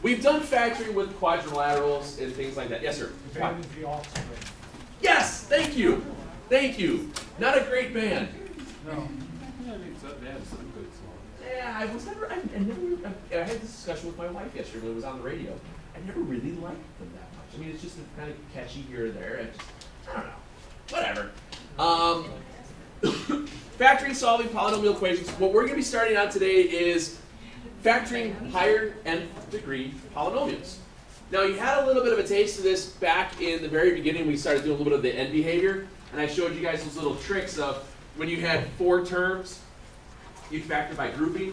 We've done factoring with quadrilaterals and things like that. Yes, sir? Band is the offspring. Yes, thank you. Thank you. Not a great band. No. Yeah, I was never, I had this discussion with my wife yesterday when it was on the radio. I never really liked them that much. I mean, it's just kind of catchy here and there. I don't know. Whatever. Factoring, solving polynomial equations. What we're going to be starting on today is factoring higher nth degree polynomials. Now, you had a little bit of a taste of this back in the very beginning. We started doing a little bit of the end behavior, and I showed you guys those little tricks of when you had 4 terms, you'd factor by grouping.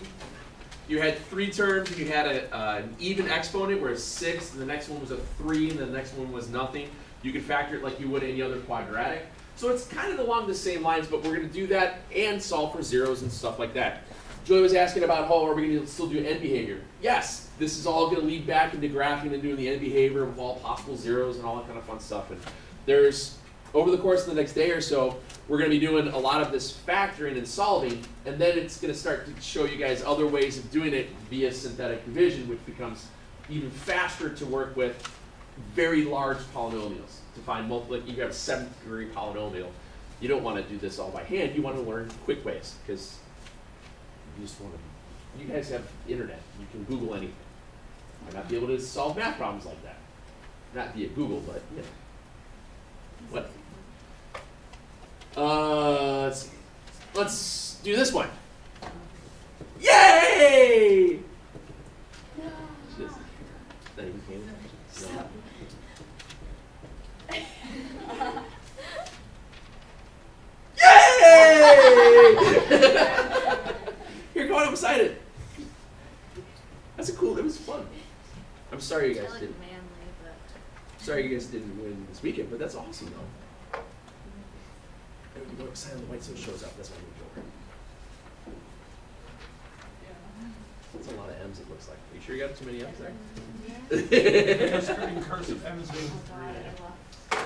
You had 3 terms, and you had an even exponent where it's 6, and the next one was a 3, and the next one was nothing. You could factor it like you would any other quadratic. So it's kind of along the same lines, but we're going to do that and solve for zeros and stuff like that. Joey was asking about how are we going to still do end behavior. Yes, this is all going to lead back into graphing and doing the end behavior with all possible zeros and all that kind of fun stuff. And there's, over the course of the next day or so, we're going to be doing a lot of this factoring and solving, and then it's going to start to show you guys other ways of doing it via synthetic division, which becomes even faster to work with very large polynomials. To find multiple, like you have a 7th degree polynomial, you don't want to do this all by hand. You want to learn quick ways because you just want to. You guys have internet. You can Google anything. You might not be able to solve math problems like that. Not via Google, but you know. What? Let's see. Let's do this one. Yay! Just, not even kidding. No. Yay! You're going excited. That's a cool, it was fun. I'm sorry you guys didn't. Sorry you guys didn't win this weekend, but that's awesome though. You go excited when the white so shows up, that's why we go. That's a lot of M's it looks like. Are you sure you got too many M's there? Because in cursive, M is being 3.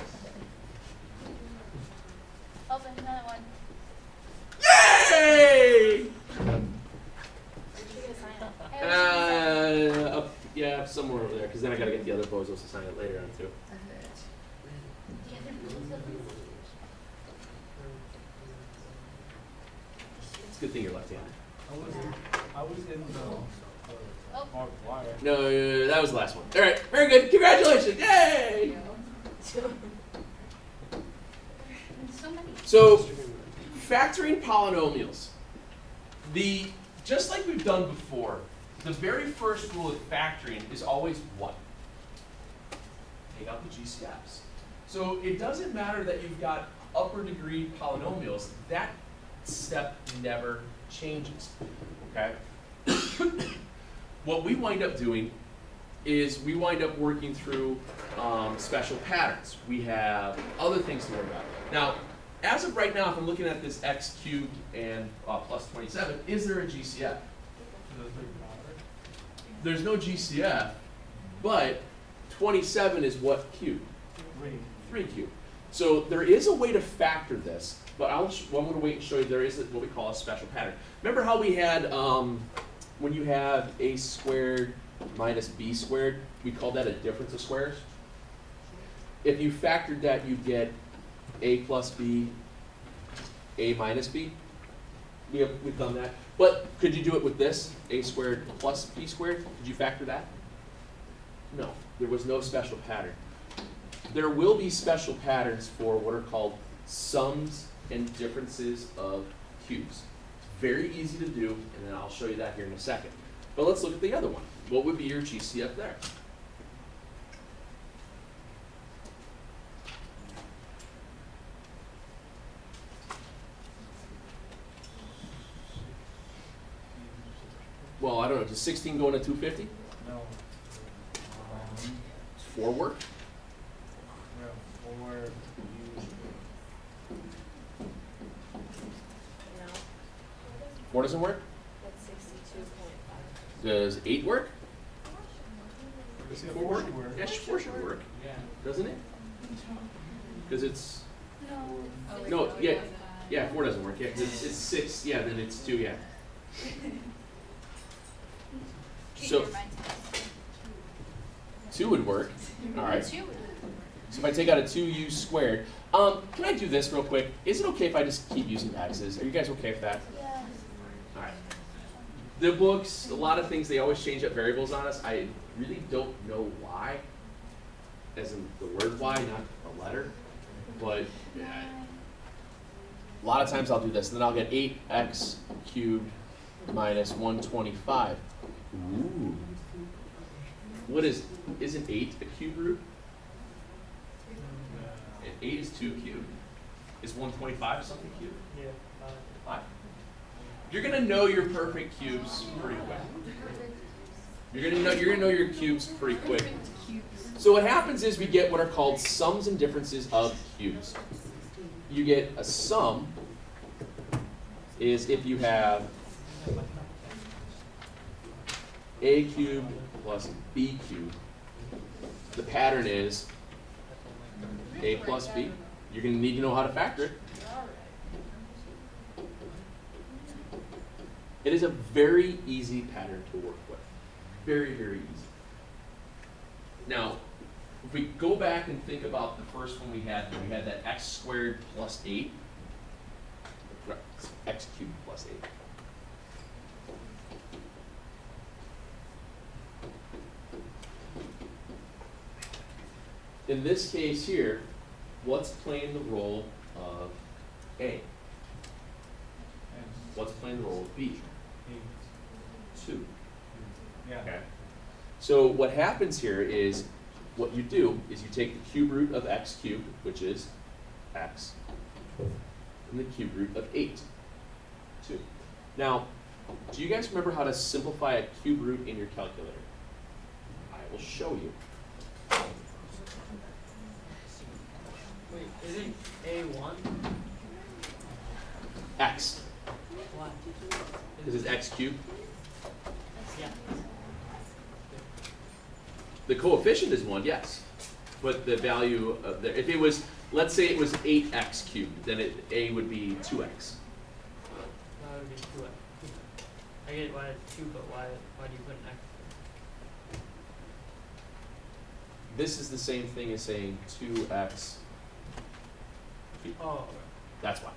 Open another one. Yay! Hey, Yeah, somewhere over there, because then I gotta get the other bozos to sign it later on too. It's a good thing you're left-handed. I was in the barbed wire. No, that was the last one. All right, very good. Congratulations! Yay! So, factoring polynomials. Just like we've done before, the very first rule of factoring is always what? Take out the GCFs. So it doesn't matter that you've got upper degree polynomials. That step never changes. Okay? What we wind up doing is we wind up working through special patterns. We have other things to worry about. Now, as of right now, if I'm looking at this x cubed and plus 27, is there a GCF? There's no GCF, but 27 is what cubed? 3 cubed. So there is a way to factor this, but I'm going to wait and show you there is what we call a special pattern. Remember how we had, when you have a squared minus b squared, we called that a difference of squares? If you factored that, you'd get a plus b, a minus b. We've done that. But could you do it with this, a squared plus b squared? Did you factor that? No, there was no special pattern. There will be special patterns for what are called sums and differences of cubes. It's very easy to do, and then I'll show you that here in a second. But let's look at the other one. What would be your GCF there? Well, I don't know. Does 16 go into 250? No. Does 4 work? Yeah, 4. No. 4 doesn't work? That's 62.5. Does 8 work? Does 4 work? work? Yeah, 4 should work. Yeah. Doesn't it? Because it's... No. No, yeah, 4 doesn't work. Yeah, 'cause it's 6. Yeah, then it's 2, yeah. So, 2 would work. All right. So if I take out a 2u squared, can I do this real quick? Is it okay if I just keep using x's? Are you guys okay with that? Yeah. All right. The books, a lot of things, they always change up variables on us. I really don't know why, as in the word why, not the letter. But a lot of times I'll do this, and then I'll get 8x cubed minus 125. Ooh. What isn't 8 a cube root? 8 is 2 cubed. Is 125 something cubed? Yeah. 5. You're gonna know your perfect cubes pretty quick. You're gonna know your cubes pretty quick. So what happens is we get what are called sums and differences of cubes. You get a sum is if you have a cubed plus b cubed. The pattern is a plus b. You're going to need to know how to factor it. It is a very easy pattern to work with. Very, very easy. Now, if we go back and think about the first one we had that x squared plus 8, x cubed plus 8. In this case here, what's playing the role of A? What's playing the role of B? 2. Yeah. Okay. So what happens here is, what you do is you take the cube root of x cubed, which is x, and the cube root of 8, 2. Now, do you guys remember how to simplify a cube root in your calculator? I will show you. Wait, isn't A1? X. Why? This is x cubed. Yeah. The coefficient is 1, yes. But the value of the, if it was, let's say it was 8x cubed, then A would be 2x. That would be 2x. I get why it's 2, but why do you put an x? This is the same thing as saying 2x cubed. Oh, That's why.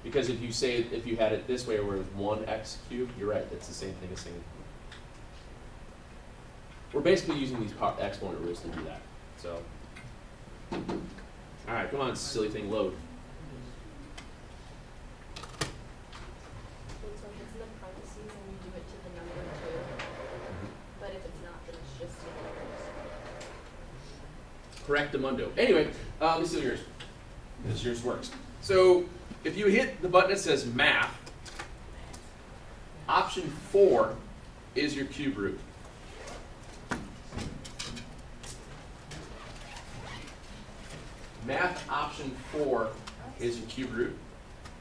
Because if you had it this way where it was 1x cubed, you're right, that's the same thing as saying. We're basically using these exponent roots to do that. So, all right, come on, silly thing, load. So if it's in the parentheses and you do it to the number 2, but if it's not, then it's just two numbers. Correctamundo. Anyway, let me see yours. This yours works. So if you hit the button that says math, option 4 is your cube root. Math option 4 is your cube root.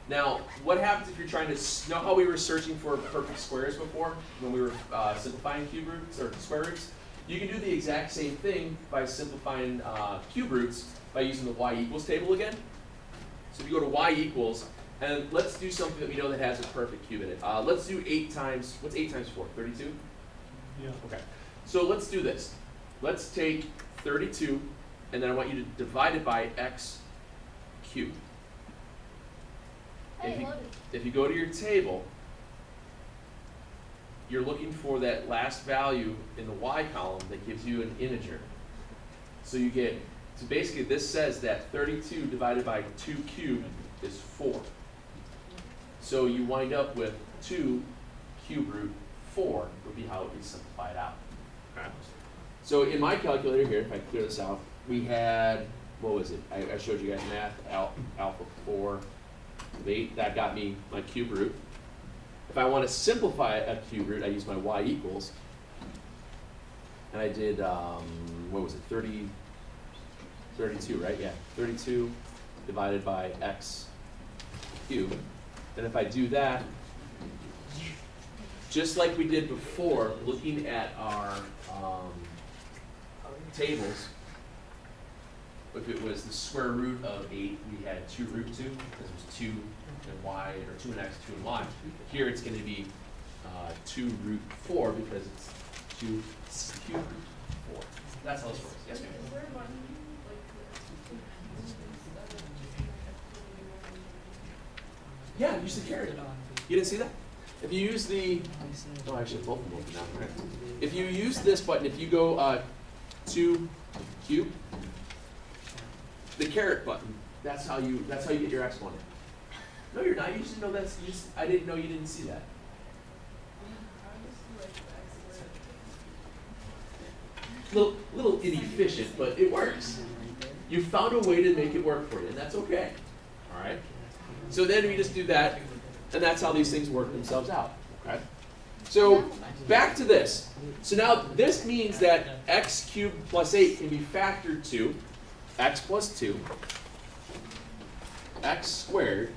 Now, what happens if you're trying to, know how we were searching for perfect squares before when we were simplifying cube roots or square roots? You can do the exact same thing by simplifying cube roots by using the y equals table again. So if you go to y equals, and let's do something that we know that has a perfect cube in it. Let's do 8 times, what's 8 times 4? 32? Yeah. Okay. So let's do this. Let's take 32, and then I want you to divide it by x cubed. Hey, loaded. If you go to your table, you're looking for that last value in the y column that gives you an integer. So you get, so basically this says that 32 divided by 2 cubed is 4. So you wind up with 2 cube root 4 would be how it would be simplified out. Okay. So in my calculator here, if I clear this out, we had, what was it? I showed you guys math, alpha 4 of 8. That got me my cube root. If I want to simplify a cube root, I use my y equals. And I did, what was it, 32, right? Yeah, 32 divided by x cubed. And if I do that, just like we did before, looking at our tables, if it was the square root of 8, we had 2 root 2, because it was 2 and y, or 2 and x, 2 and y. Here it's going to be 2 root 4, because it's 2 cube root 4. That's how this works. Yes, ma'am. Is there a button, like, Yeah, use the carrot. You didn't see that? If you use the, oh, actually, both of them open now, right? If you use this button, if you go to cube, the carrot button, that's how you get your exponent. No, you're not. You just know that's. I didn't know you didn't see that. Little inefficient, but it works. You found a way to make it work for you, and that's okay. All right. So then we just do that, and that's how these things work themselves out. Okay. So back to this. So now this means that x cubed plus 8 can be factored to x plus 2, x squared,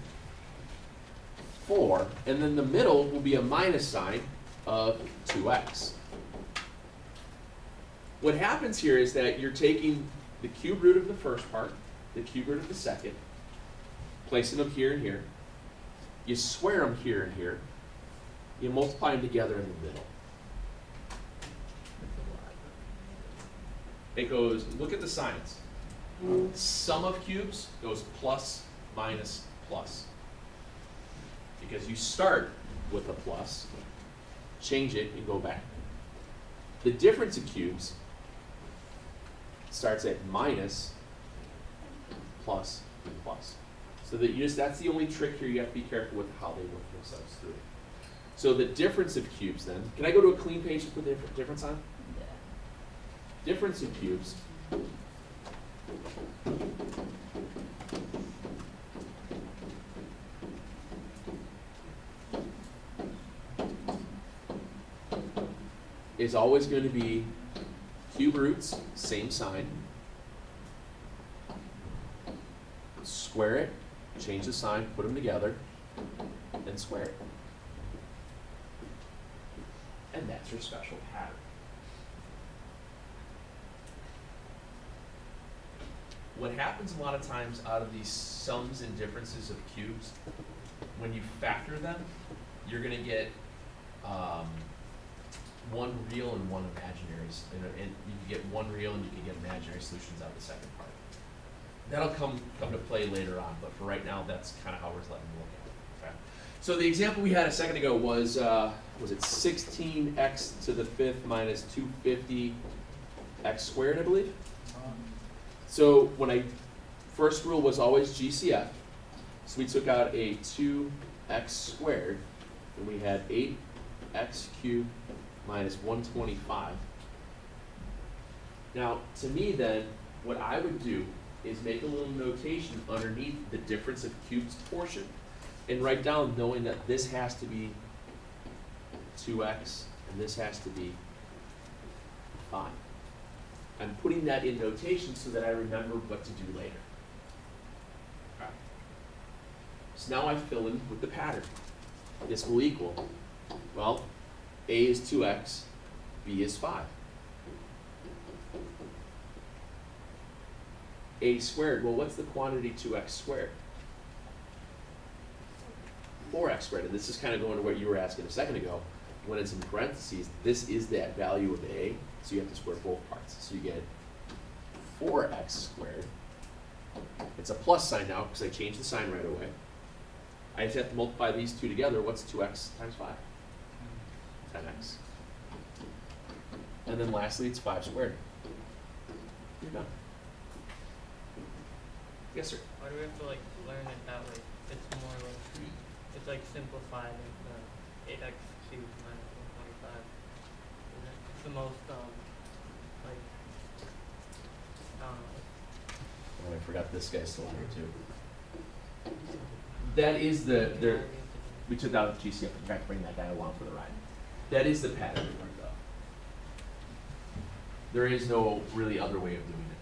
4, and then the middle will be a minus sign of 2x. What happens here is that you're taking the cube root of the first part, the cube root of the second, placing them here and here. You square them here and here. You multiply them together in the middle. It goes, look at the signs. Sum of cubes goes plus, minus, plus. Because you start with a plus, change it, and go back. The difference of cubes starts at minus, plus, and plus. So that that's the only trick here. You have to be careful with how they work themselves through. So the difference of cubes then, can I go to a clean page to put the difference on? Difference of cubes is always going to be cube roots, same sign. Square it, change the sign, put them together, and square it. And that's your special pattern. What happens a lot of times out of these sums and differences of cubes, when you factor them, you're going to get one real and one imaginary, and you can get one real and you can get imaginary solutions out of the second part. That'll come to play later on, but for right now, that's kind of how we're letting them look at it. Okay? So the example we had a second ago was it 16x to the 5th minus 250 x squared, I believe? So first rule was always GCF. So we took out a 2x squared, and we had 8x cubed minus 125. Now, to me then, what I would do is make a little notation underneath the difference of cubes portion and write down knowing that this has to be 2x and this has to be 5. I'm putting that in notation so that I remember what to do later. Okay. So now I fill in with the pattern. This will equal, well, a is 2x, b is 5. A squared, well, what's the quantity 2x squared? 4x squared, and this is kind of going to what you were asking a second ago. When it's in parentheses, this is that value of a, so you have to square both parts. So you get 4x squared. It's a plus sign now because I changed the sign right away. I just have to multiply these two together. What's 2x times 5? 10x. And then lastly, it's 5 squared. You're done. Yes, sir. Why do we have to like learn it that way? It's more like it's like simplified into 8x cubed minus 125. It's the most like I don't know. Oh, I forgot this guy's still on here too. That is we took out GCF to try to bring that guy along for the ride. That is the pattern we learned though. There is no really other way of doing it.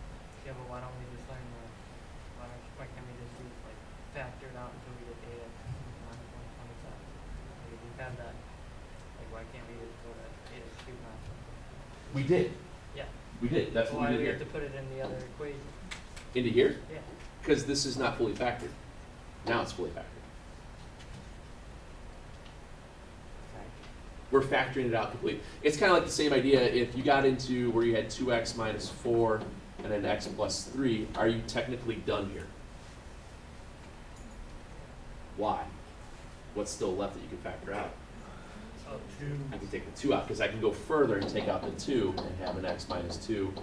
Yeah, but why don't we just learn why can't we just use like factor it out until we get 8x minus 127? Like if we have that, like why can't we just go to 8x cubed minus 125? We did. Yeah. We did. That's what Why we did do we here. have to put it in the other equation? Into here? Yeah. Because this is not fully factored. Now it's fully factored. we're factoring it out completely. It's kind of like the same idea if you got into where you had 2x minus 4 and then x plus 3, are you technically done here? Why? What's still left that you can factor out? I can take the 2 out because I can go further and take out the 2 and have an x minus 2,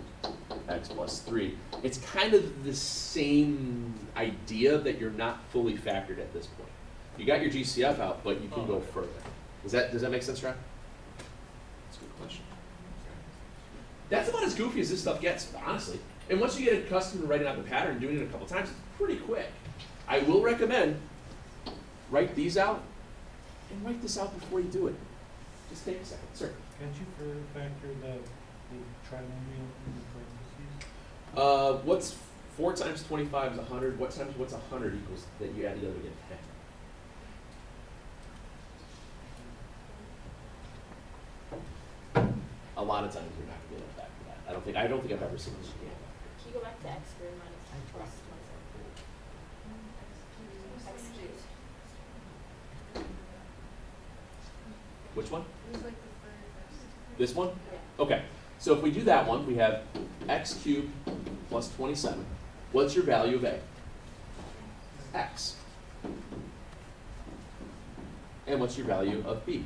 x plus 3. It's kind of the same idea that you're not fully factored at this point. You got your GCF out, but you can go further. Does that make sense, Ryan? That's a good question. That's about as goofy as this stuff gets, honestly. And once you get accustomed to writing out the pattern and doing it a couple times, it's pretty quick. I will recommend write these out and write this out before you do it. Just take a second, sir. Can't you further factor the trinomial in the parentheses? What's 4 times 25 is 100. What's 100 equals that you add together to get 10? A lot of times you're not going to be able to factor that. I don't think I've ever seen this again. Can you go back to x squared minus plus 27? X cubed. Which one? It was like the first. This one? Yeah. Okay. So if we do that one, we have x cubed plus 27. What's your value of a? X. And what's your value of b?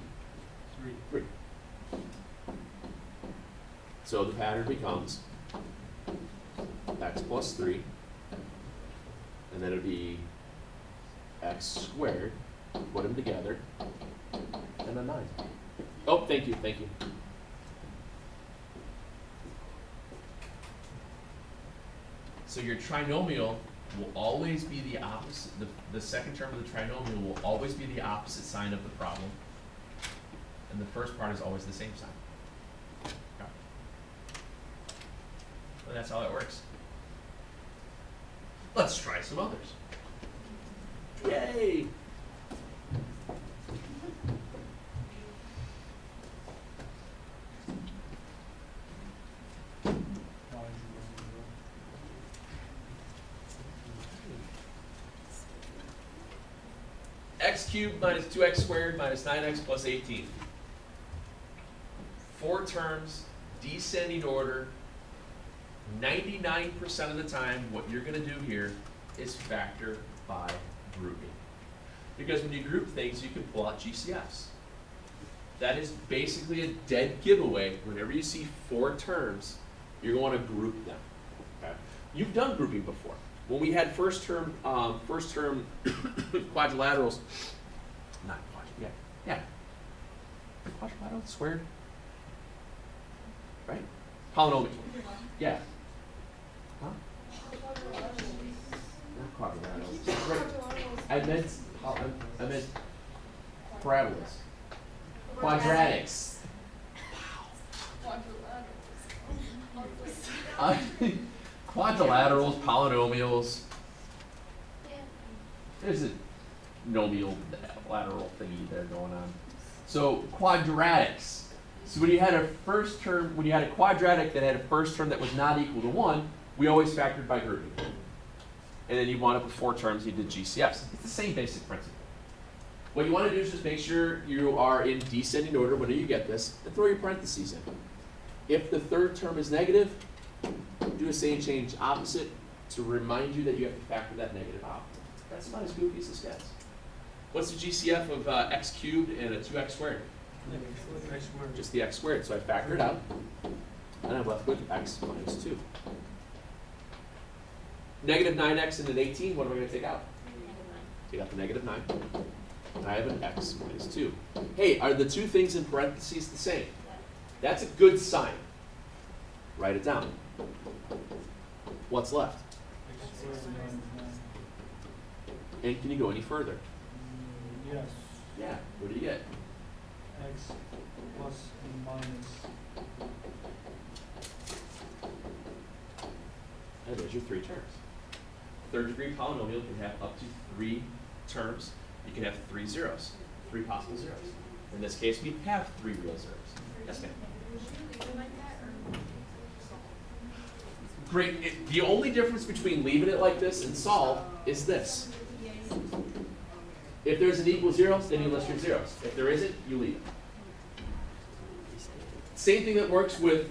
3. So the pattern becomes x plus 3, and then it'll be x squared, put them together, and then 9. Oh, thank you. So your trinomial will always be the opposite, the second term of the trinomial will always be the opposite sign of the problem, and the first part is always the same sign. Okay. So that's how it works. Let's try some others. Yay! X cubed minus 2x squared minus 9x plus 18. 4 terms, descending order. 99% of the time, what you're going to do here is factor by grouping. Because when you group things, you can pull out GCFs. That is basically a dead giveaway. Whenever you see 4 terms, you're going to group them. Okay? You've done grouping before. When we had first term quadrilaterals, not quadrilateral, yeah. Quadrilateral squared, right? Polynomial, yeah. Huh? Not quadrilaterals. Right. I meant parabolas. Quadratics. Quadrilaterals, polynomials. There's a nomial lateral thingy there going on. So quadratics. So when you had a quadratic that had a first term that was not equal to 1, we always factored by grouping. And then you wound up with 4 terms, you did GCFs. It's the same basic principle. What you want to do is just make sure you are in descending order whenever you get this, and throw your parentheses in. If the third term is negative, do a same change opposite to remind you that you have to factor that negative out. That's about as goofy as this gets. What's the GCF of x cubed and a 2x squared? X squared. Just the x squared. So I factor it out, and I'm left with x minus 2. Negative 9x and an 18, what am I going to take out? Take out the negative 9. And I have an x minus 2. Hey, are the two things in parentheses the same? That's a good sign. Write it down. What's left? X squared minus 9. And can you go any further? Yes. Yeah, what do you get? X plus and minus. And there's your 3 terms. Third degree polynomial can have up to 3 terms. You can have 3 zeros, 3 possible zeros. In this case, we have 3 real zeros. Yes, ma'am. Great. The only difference between leaving it like this and solve is this. If there's an equal zeros, then you list your zeros. If there isn't, you leave it. Same thing that works with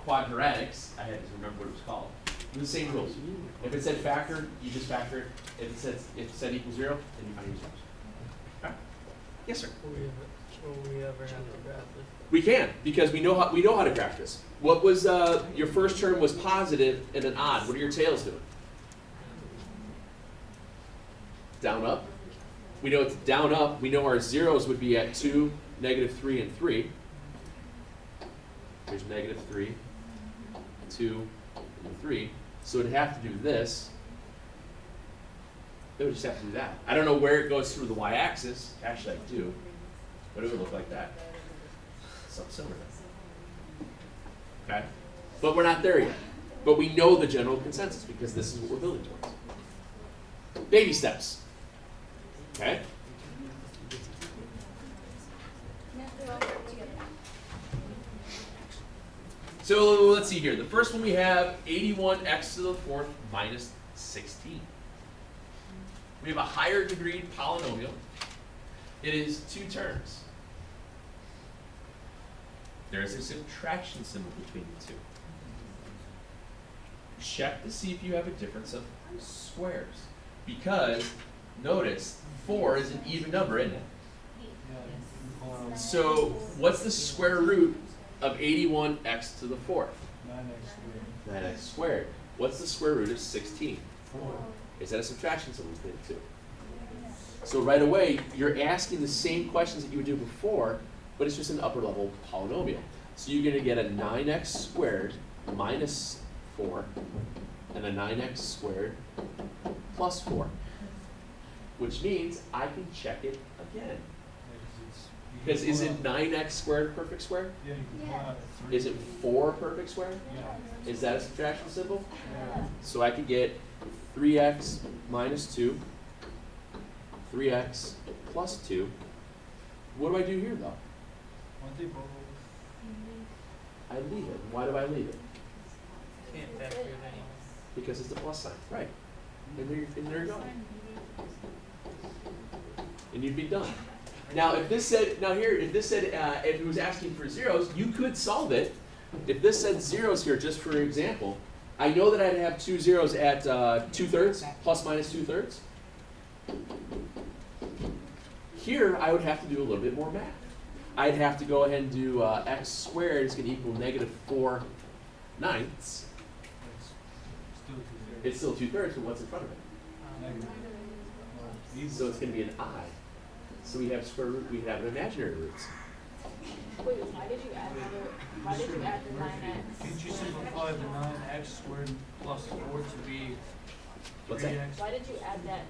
quadratics. I had to remember what it was called. The same rules. If it said factor, you just factor it. If it said equals 0, then you find your zeros. Okay. Yes, sir. Will we ever have to graph this? We can, because we know how to graph this. What was your first term was positive and then odd. What are your tails doing? Down, up. We know it's down, up. We know our zeros would be at 2, -3, and 3. There's -3, 2, and 3. So it'd have to do this. It would just have to do that. I don't know where it goes through the y-axis. Actually, I do. But it would look like that. Something similar. Okay? But we're not there yet. But we know the general consensus because this is what we're building towards. Baby steps. Okay? So let's see here. The first one we have 81x to the 4th minus 16. We have a higher degree polynomial. It is 2 terms. There is a subtraction symbol between the two. Check to see if you have a difference of squares. Because, notice, 4 is an even number, isn't it? So, what's the square root of 81x to the 4th? 9x squared. What's the square root of 16? 4. Is that a subtraction symbol between the two? So right away, you're asking the same questions that you would do before, but it's just an upper level polynomial. So you're going to get a 9x squared minus 4 and a 9x squared plus 4, which means I can check it again. Because is it 9x squared perfect square? Yeah, you can pull out 3. Is it 4 perfect square? Yeah. Is that a subtraction symbol? Yeah. So I could get 3x minus 2, 3x plus 2. What do I do here, though? Aren't they both? I leave it. Why do I leave it? Can't factor it anymore. Because it's the plus sign, right? And there you go. And you'd be done. Now, if this said, if it was asking for zeros, you could solve it. If this said zeros here, just for example, I know that I'd have 2 zeros at 2/3, plus minus 2/3. Here, I would have to do a little bit more math. I'd have to go ahead and do x squared is going to equal -4 ninths. It's still 2/3, but what's in front of it? So it's going to be an I. So we have square root, we have an imaginary roots. Wait, why did you add the 9x? Can't you simplify the 9x squared plus 4 to be 3x? What's that? Why did you add that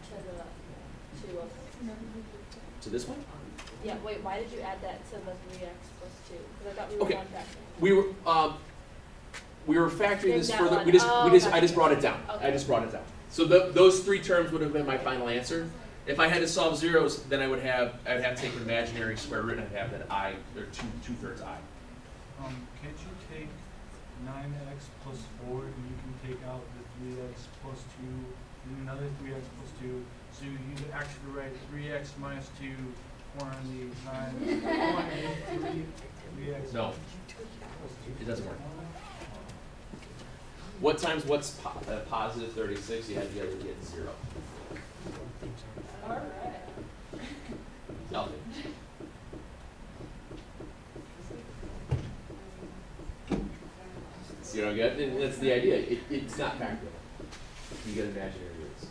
To this one? yeah, wait, why did you add that to the 3x plus 2? Because I thought we were Okay. one factoring. We were factoring this That further. one. I Gotcha. just brought it down. Okay. I just brought it down. So those 3 terms would have been my final answer. If I had to solve zeros, then I'd have to take an imaginary square root and I'd have that I, or 2/3 I. Can't you take 9x plus 4 and you can take out the 3x plus 2 and another 3x plus 2? So you actually write 3x minus 2, 4 on the 9, 1 and 3x. No, it doesn't work. What times what's positive 36? You had to get 0. Alright. Nothing. See what I get? And that's the idea. It's not factorable. You get imaginary roots.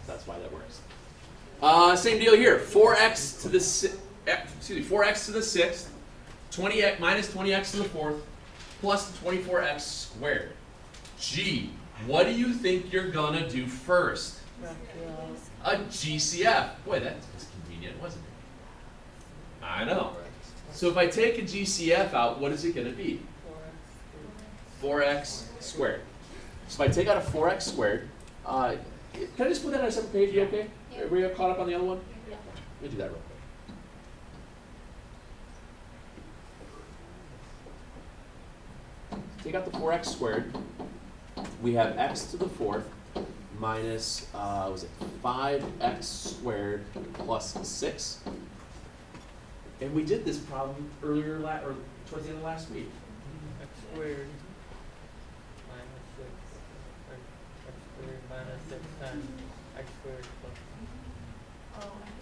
That's why that works. Same deal here. 4x to the 4x to the 6th, 20x minus 20x to the 4th, plus 24x squared. Gee, what do you think you're gonna do first? A GCF. Boy, that was convenient, wasn't it? I know. So if I take a GCF out, what is it going to be? 4x squared. So if I take out a 4x squared, can I just put that on a separate page? You okay? Yeah. Everybody caught up on the other one? Yeah. Let me do that real quick. Take out the 4x squared. We have x to the 4th minus, was it 5x squared plus 6? And we did this problem earlier, or towards the end of last week. X squared minus 6, or x squared minus 6 times x squared plus.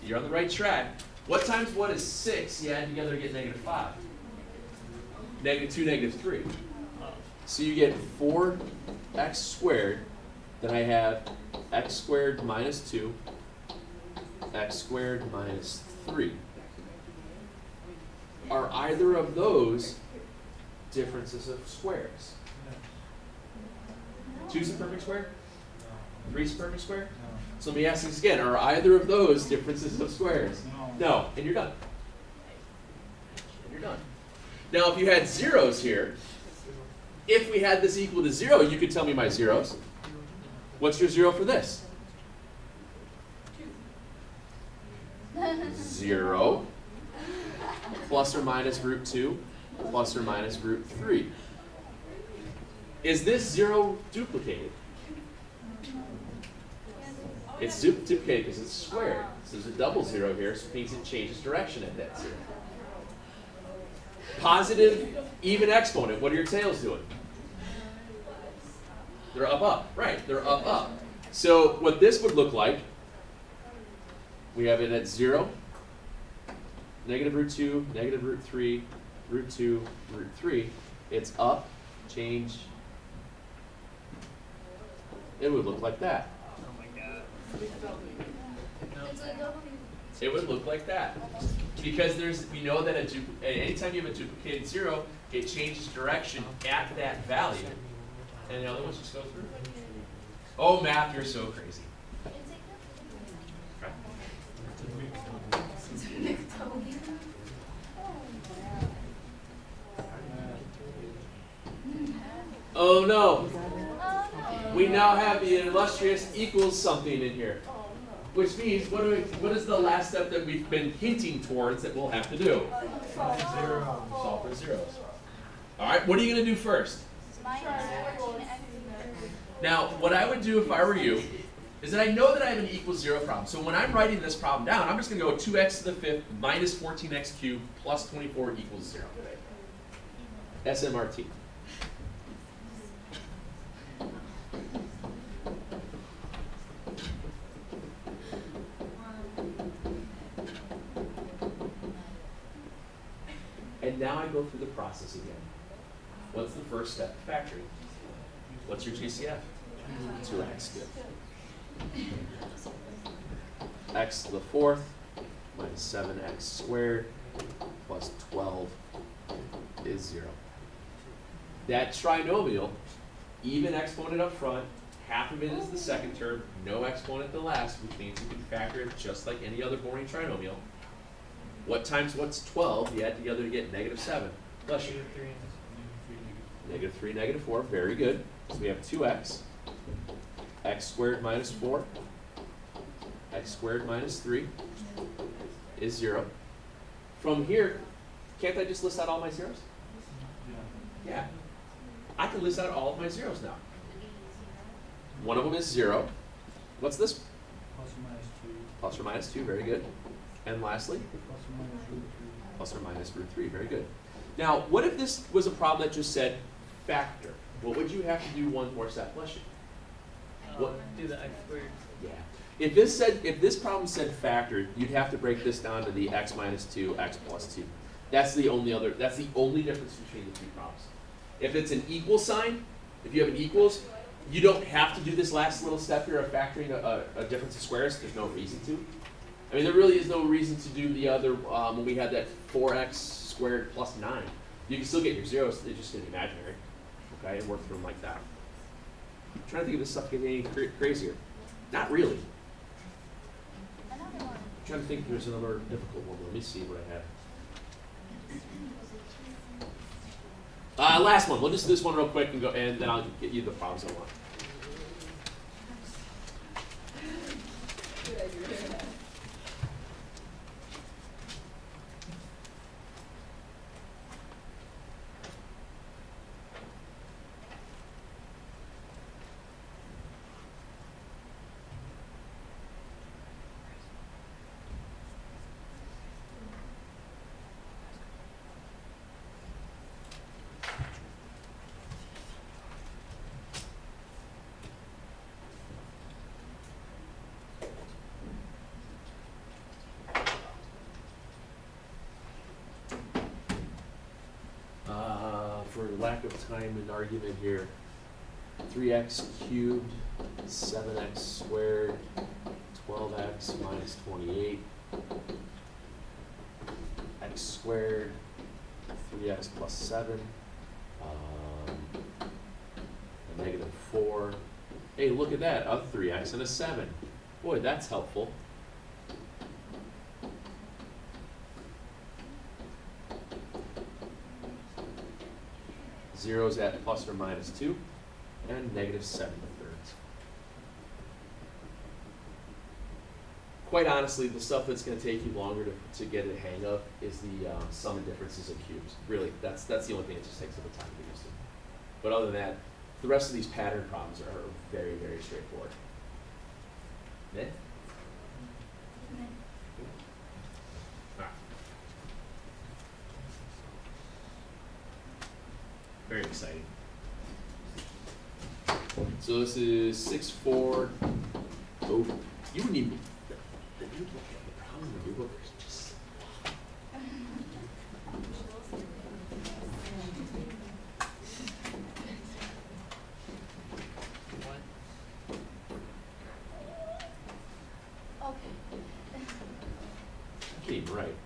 You're on the right track. What times what is 6? You add together to get -5. -2, -3. So you get 4x squared. Then I have x squared minus 2, x squared minus 3. Are either of those differences of squares? 2's a perfect square? 3's a perfect square? So let me ask this again. Are either of those differences of squares? No. And you're done. And you're done. Now, if you had zeros here, if we had this equal to 0, you could tell me my zeros. What's your 0 for this? 0 plus or minus root 2 plus or minus root 3. Is this 0 duplicated? It's duplicated because it's squared. So there's a double 0 here, so it means it changes direction at that 0. Positive, even exponent. What are your tails doing? They're up, up. Right, they're up, up. So what this would look like, we have it at 0, negative root 2, negative root 3, root 2, root 3. It's up, change. It would look like that. Oh my god. It's a double. It would look like that. Because we know that anytime you have a duplicated 0, it changes direction at that value. And the other ones just go through. Oh, math, you're so crazy. Oh no. We now have the illustrious equals something in here. Which means, what is the last step that we've been hinting towards that we'll have to do? Solve for zeros. All right, what are you going to do first? Now, what I would do if I were you is that I know that I have an equals 0 problem. So when I'm writing this problem down, I'm just going to go 2x to the 5th minus 14x cubed plus 24 equals 0. SMRT. And now I go through the process again. What's the first step? Factoring. What's your GCF? 2x. Good. X to the 4th minus 7x squared plus 12 is 0. That trinomial, even exponent up front, half of it is the second term, no exponent at the last, which means you can factor it just like any other boring trinomial. What times what's 12? You add together to get -7. Bless you. -3, -4. Very good. So we have 2x. X squared minus 4. X squared minus 3 is 0. From here, can't I just list out all my zeros? Yeah. I can list out all of my zeros now. One of them is 0. What's this? Plus or minus 2. Plus or minus 2. Very good. And lastly? Plus or minus root 3. Plus or minus root 3. Very good. Now, what if this was a problem that just said factor? What would you have to do one more step? Bless you. What? Do the x squared. Yeah. If this problem said factor, you'd have to break this down to the x minus 2, x plus 2. That's the only difference between the two problems. If it's an equal sign, if you have an equals, you don't have to do this last little step here of factoring a difference of squares. There's no reason to. I mean, there really is no reason to do the other when we had that 4x squared plus 9. You can still get your zeros, they're just going to be imaginary. Okay, and work through them like that. I'm trying to think of this stuff getting any crazier. Not really. I'm trying to think if there's another difficult one. Let me see what I have. Last one. We'll just do this one real quick and go, and then I'll get you the problems I want. lack of time and argument here, 3x cubed, 7x squared, 12x minus 28, x squared, 3x plus 7, a negative 4. Hey, look at that, a 3x and a 7. Boy, that's helpful. Zero's at plus or minus 2, and negative 7 thirds. Quite honestly, the stuff that's going to take you longer to get a hang of is the sum and differences of cubes. Really, that's the only thing that just takes a little time to get used to. But other than that, the rest of these pattern problems are very, very straightforward. Nick? Very exciting. So this is 6-4. Oh, you wouldn't even. The new book, the problem in the new book is just. Okay. I can't even write.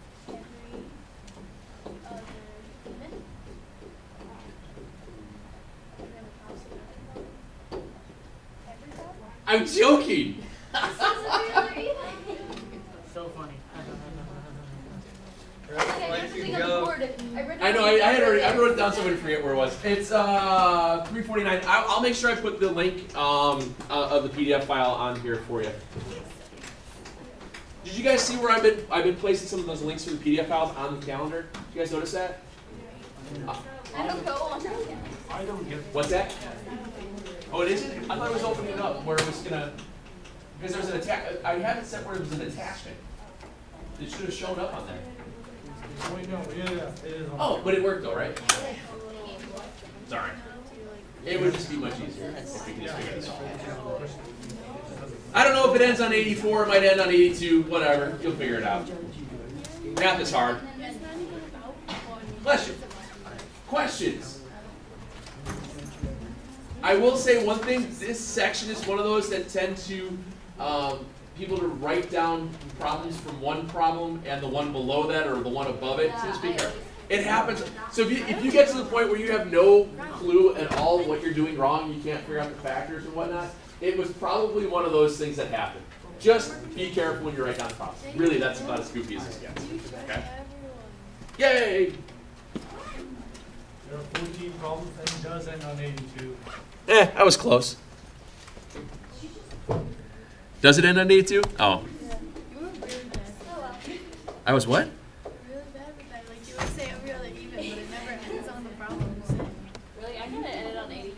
I'm joking. So funny. I know. I wrote it down so I wouldn't forget where it was. It's 349. I'll make sure I put the link of the PDF file on here for you. Did you guys see where I've been placing some of those links for the PDF files on the calendar? Did you guys notice that? I don't go on. I don't get. What's that? Oh, it isn't? I thought it was opening it up where it was gonna, because there's an I had it set where it was an attachment. It should have shown up on there. Wait, no, yeah, it is on. Oh, but it worked though, right? Sorry. It would just be much easier if we could just figure this out. I don't know if it ends on 84, it might end on 82, whatever. You'll figure it out. Math is hard. Bless you. Questions? I will say one thing, this section is one of those that tend to people to write down problems from one problem and the one below that or the one above it, so to speak. It happens. So if you get to the point where you have no clue at all what you're doing wrong, you can't figure out the factors and whatnot, it was probably one of those things that happened. Just be careful when you write down the problems. Really, that's about as goofy as it gets. Okay? Yay! There are 14 problems and it does end on 82. I was close. Does it end on 82? Oh. You were really bad. I was what? Really bad with that. Like you would say every other even, but it never ends on the problems. Really? I kind of ended on 84.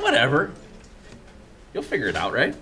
Whatever. You'll figure it out, right?